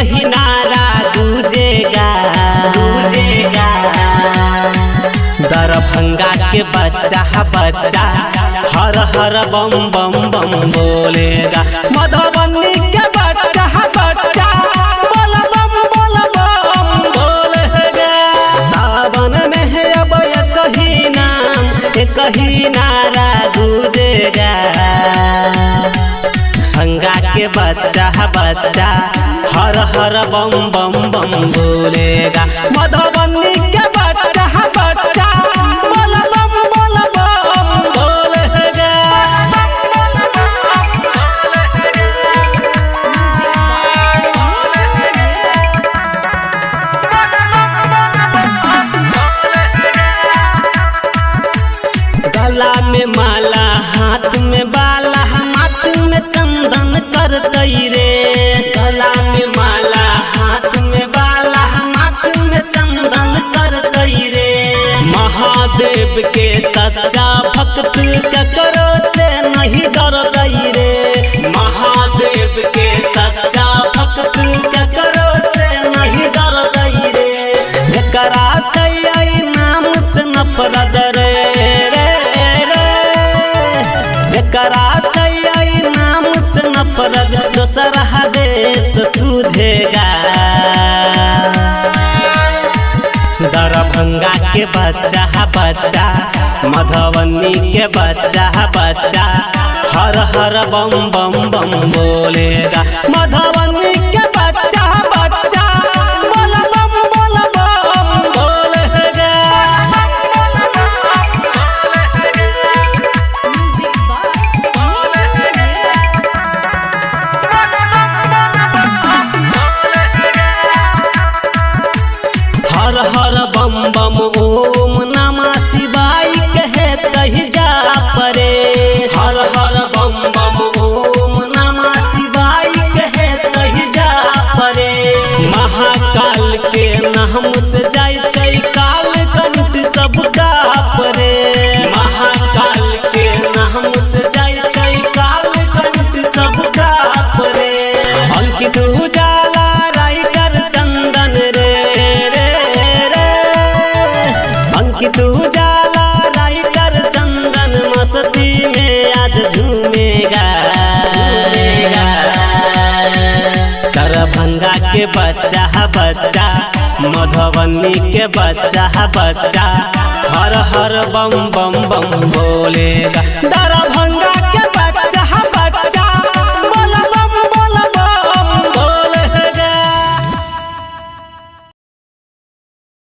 कहीं नारा गूंजेगा गूंजेगा। दरभंगा के बच्चा बच्चा हर हर बम बम बम बोलेगा। मधुबनी के बच्चा बच्चा बोल बम बोलेगा। सावन में है अब एक ही नारा गूंजेगा। दरभंगा के बच्चा बच्चा हर हर बम बम बम बोलेगा। मधुबनी के बच्चा बच्चा बोल बम बोलेगा। गला में माला हाथ में बाला हाथ में चंदन कर दई रे। गला में माला हाथ में बाला हाथ में चंदन कर दई रे। महादेव के सच्चा भक्त ककरो से नहीं डर दई रे। महादेव के सच्चा भक्त ककरो से नहीं डर दई रे। एकरा छै नाम से नफरत रे। एकरा छै नाम से नफरत दोसरा देश सूझेगा। दरभंगा के बच्चा बच्चा मधुबनी के बच्चा बच्चा हर हर बम बम बम बोलेगा। मधुबनी के बच्चा बच्चा बोल बम बोलेगा। हर हर बम बम ओम नमः शिवाय कहे कहीं जा परे। हर हर बम बम ओम नमः शिवाय कहे कहीं जा परे। महाकाल के नाम से जाय छै काल कंठ सब का परे। महाकाल के नाम से जाय छै काल कंठ सब का परे। अंकित उजाला राइटर चंदन रे। अंकित उजाला राइटर चंदन मस्ती में आज झूमेगा। दरभंगा के बच्चा बच्चा मधुबनी के बच्चा बच्चा हर हर बम बम बम बोलेगा। दरभंगा